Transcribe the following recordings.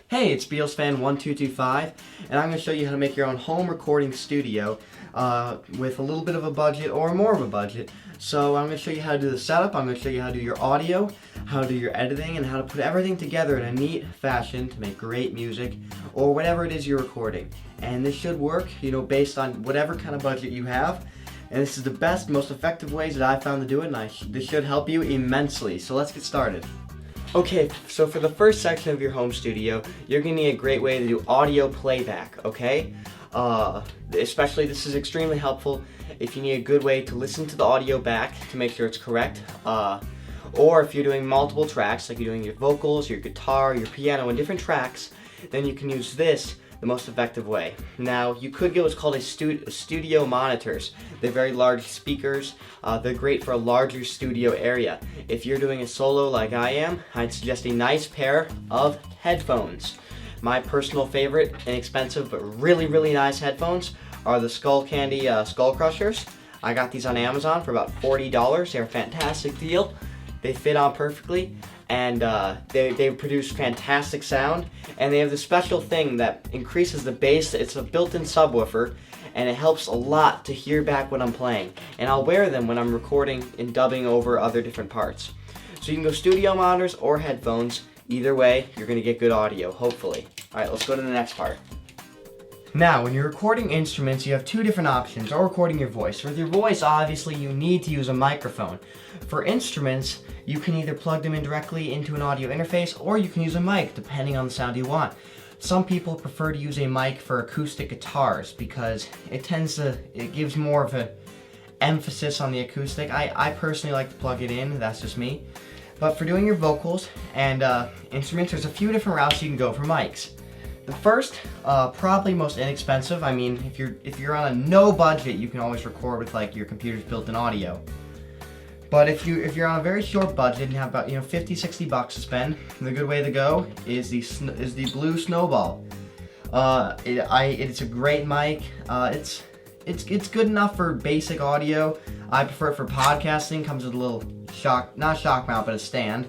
Hey, it's BealsFan1225, and I'm going to show you how to make your own home recording studio with a little bit of a budget or more of a budget. So I'm going to show you how to do the setup, I'm going to show you how to do your audio, how to do your editing, and how to put everything together in a neat fashion to make great music or whatever it is you're recording. And this should work, based on whatever kind of budget you have. And this is the best, most effective ways that I found to do it, and this should help you immensely. So let's get started. Okay, so for the first section of your home studio, you're going to need a great way to do audio playback, okay? Especially, this is extremely helpful if you need a good way to listen to the audio back to make sure it's correct. Or if you're doing multiple tracks, like you're doing your vocals, your guitar, your piano, and different tracks, then you can use this the most effective way. Now, you could get what's called a studio monitors. They're very large speakers. They're great for a larger studio area. If you're doing a solo like I am, I'd suggest a nice pair of headphones. My personal favorite, inexpensive but really, really nice headphones are the Skull Candy Skull Crushers. I got these on Amazon for about $40. They're a fantastic deal. They fit on perfectly, and they produce fantastic sound, and they have this special thing that increases the bass. It's a built-in subwoofer, and it helps a lot to hear back what I'm playing, and I'll wear them when I'm recording and dubbing over other different parts. So you can go studio monitors or headphones. Either way, you're going to get good audio, hopefully. Alright, let's go to the next part. Now, when you're recording instruments, you have two different options, or recording your voice. With your voice, obviously, you need to use a microphone. For instruments, you can either plug them in directly into an audio interface, or you can use a mic, depending on the sound you want. Some people prefer to use a mic for acoustic guitars, because it gives more of an emphasis on the acoustic. I personally like to plug it in, that's just me. But for doing your vocals and instruments, there's a few different routes you can go for mics. The first, probably most inexpensive. I mean, if you're on a no budget, you can always record with like your computer's built-in audio. But if you're on a very short budget and have about $50-60 to spend, the good way to go is the Blue Snowball. It's a great mic. It's good enough for basic audio. I prefer it for podcasting. Comes with a little not shock mount, but a stand.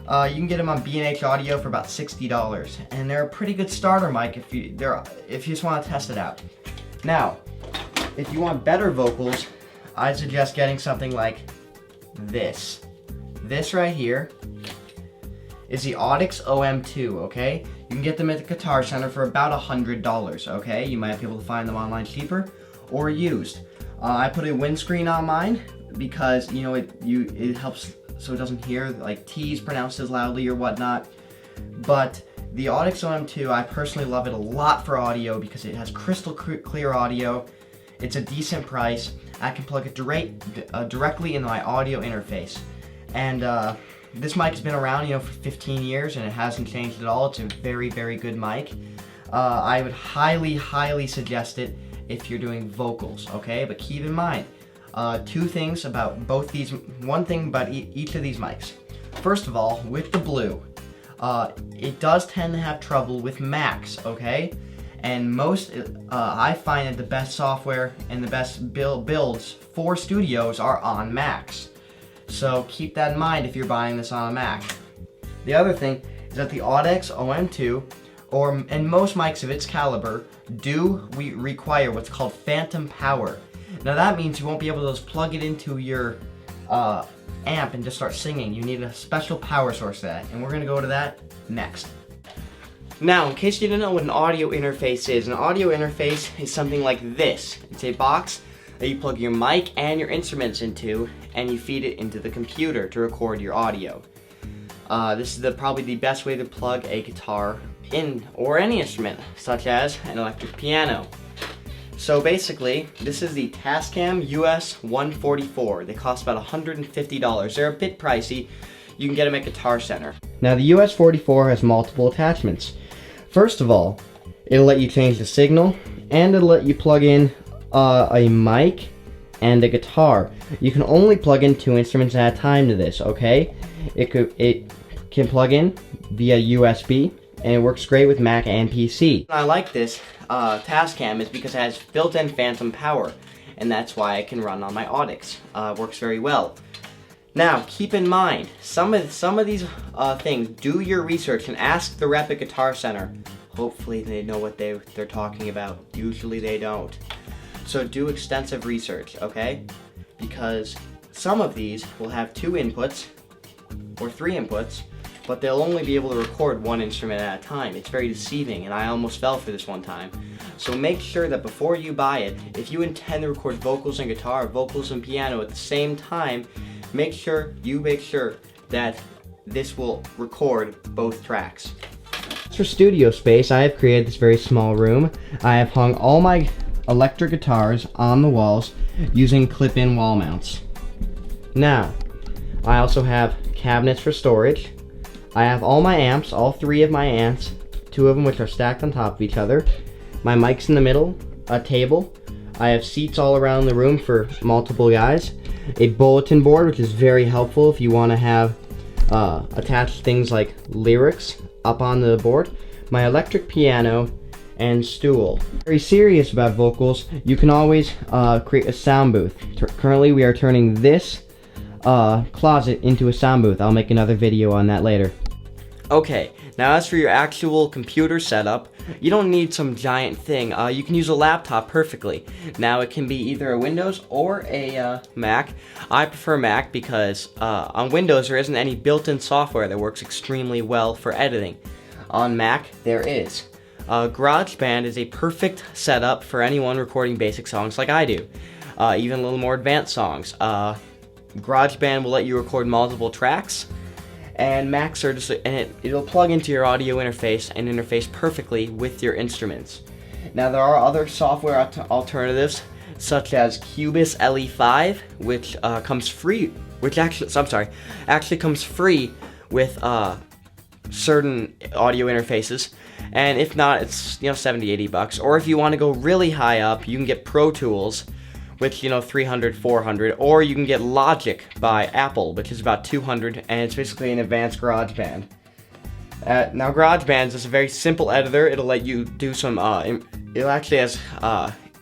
You can get them on B&H Audio for about $60, and they're a pretty good starter mic if you just want to test it out. Now, if you want better vocals, I'd suggest getting something like this. This right here is the Audix OM2, okay? You can get them at the Guitar Center for about $100, okay? You might be able to find them online cheaper or used. I put a windscreen on mine because, it helps so it doesn't hear like T's pronounced as loudly or whatnot. But the Audix OM2, I personally love it a lot for audio because it has crystal clear audio. It's a decent price. I can plug it directly into my audio interface. And this mic has been around, for 15 years, and it hasn't changed at all. It's a very, very good mic. I would highly, highly suggest it if you're doing vocals, okay? But keep in mind, two things about both these, one thing about each of these mics. First of all, with the Blue, it does tend to have trouble with Macs, okay? And I find that the best software and the best builds for studios are on Macs. So keep that in mind if you're buying this on a Mac. The other thing is that the Audix OM2, and most mics of its caliber, do require what's called phantom power. Now that means you won't be able to just plug it into your amp and just start singing. You need a special power source for that, and we're going to go to that next. Now, in case you didn't know what an audio interface is, an audio interface is something like this. It's a box that you plug your mic and your instruments into, and you feed it into the computer to record your audio. This is probably the best way to plug a guitar in, or any instrument, such as an electric piano. So basically, this is the Tascam US-144. They cost about $150. They're a bit pricey. You can get them at Guitar Center. Now the US-44 has multiple attachments. First of all, it'll let you change the signal, and it'll let you plug in a mic and a guitar. You can only plug in 2 instruments at a time to this, okay? It can plug in via USB, and it works great with Mac and PC. I like this Tascam is because it has built-in phantom power, and that's why I can run on my Audix. Works very well. Now, keep in mind, some of these things, do your research and ask the rep at Guitar Center. Hopefully they know what they're talking about. Usually they don't. So do extensive research, okay? Because some of these will have 2 inputs or 3 inputs, but they'll only be able to record 1 instrument at a time. It's very deceiving, and I almost fell for this one time. So make sure that before you buy it, if you intend to record vocals and guitar, vocals and piano at the same time, make sure that this will record both tracks. For studio space, I have created this very small room. I have hung all my electric guitars on the walls using clip-in wall mounts. Now, I also have cabinets for storage. I have all my amps, all 3 of my amps, 2 of them which are stacked on top of each other. My mic's in the middle, a table. I have seats all around the room for multiple guys. A bulletin board, which is very helpful if you want to have attached things like lyrics up on the board. My electric piano and stool. Very serious about vocals, you can always create a sound booth. Currently we are turning this closet into a sound booth. I'll make another video on that later. Okay, now as for your actual computer setup, you don't need some giant thing. You can use a laptop perfectly. Now it can be either a Windows or a Mac. I prefer Mac because on Windows there isn't any built-in software that works extremely well for editing. On Mac there is. GarageBand is a perfect setup for anyone recording basic songs like I do. Even a little more advanced songs. GarageBand will let you record multiple tracks. And Macs are just, and it'll plug into your audio interface and interface perfectly with your instruments. Now there are other software alternatives such as Cubase LE5, which comes free, actually comes free with certain audio interfaces. And if not, it's $70-$80. Or if you want to go really high up, you can get Pro Tools, which, $300-$400, or you can get Logic by Apple, which is about $200, and it's basically an advanced GarageBand. Now GarageBand is just a very simple editor. It'll let you do some, it actually has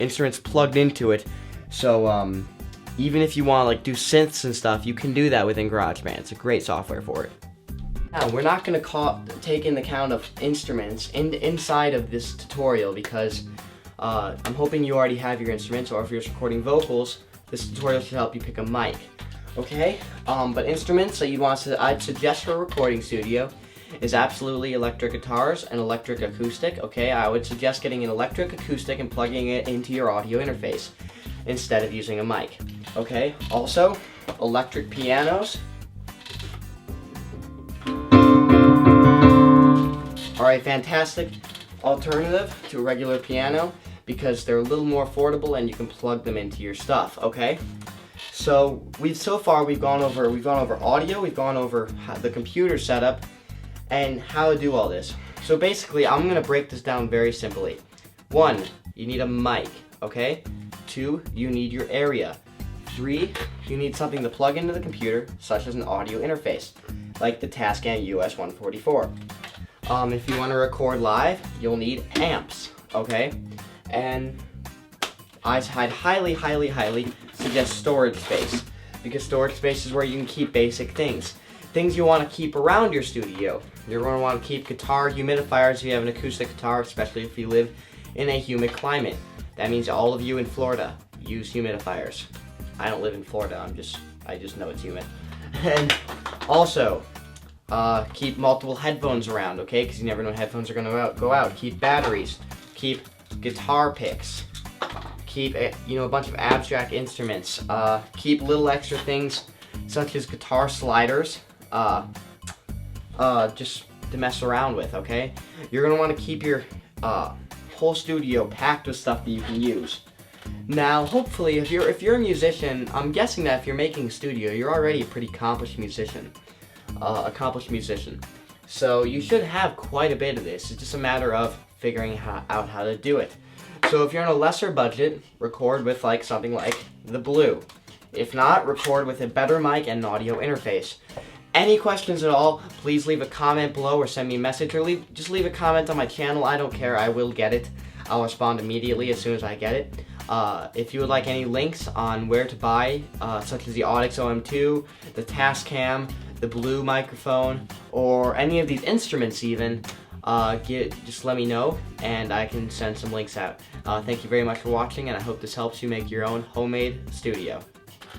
instruments plugged into it, so even if you want to do synths and stuff, you can do that within GarageBand. It's a great software for it. Now, we're not going to take in the count of instruments inside of this tutorial because I'm hoping you already have your instruments, or if you're just recording vocals, this tutorial should help you pick a mic. Okay? But instruments that I'd suggest for a recording studio is absolutely electric guitars and electric acoustic. Okay? I would suggest getting an electric acoustic and plugging it into your audio interface instead of using a mic. Okay? Also, electric pianos. Alright, fantastic alternative to a regular piano because they're a little more affordable and you can plug them into your stuff, okay? So we've gone over audio, we've gone over the computer setup and how to do all this. So basically, I'm going to break this down very simply. 1, you need a mic, okay? 2, you need your area. 3, you need something to plug into the computer, such as an audio interface, like the Tascam US-144. If you want to record live, you'll need amps, okay? And I'd highly suggest storage space, because storage space is where you can keep basic things. Things you want to keep around your studio. You're going to want to keep guitar humidifiers if you have an acoustic guitar, especially if you live in a humid climate. That means all of you in Florida use humidifiers. I don't live in Florida, I just know it's humid. And also, keep multiple headphones around, okay? Because you never know when headphones are going to go out. Keep batteries. Keep guitar picks. Keep a bunch of abstract instruments. Keep little extra things such as guitar sliders, just to mess around with, okay? You're going to want to keep your whole studio packed with stuff that you can use. Now, hopefully, if you're a musician, I'm guessing that if you're making a studio, you're already a pretty accomplished musician. So you should have quite a bit of this. It's just a matter of figuring out how to do it. So if you're on a lesser budget, record with something like the Blue. If not, record with a better mic and an audio interface. Any questions at all, please leave a comment below or send me a message, or just leave a comment on my channel. I don't care, I will get it. I'll respond immediately as soon as I get it. If you would like any links on where to buy, such as the Audix OM2, the Tascam, the Blue microphone, or any of these instruments even, just let me know and I can send some links out. Thank you very much for watching, and I hope this helps you make your own homemade studio.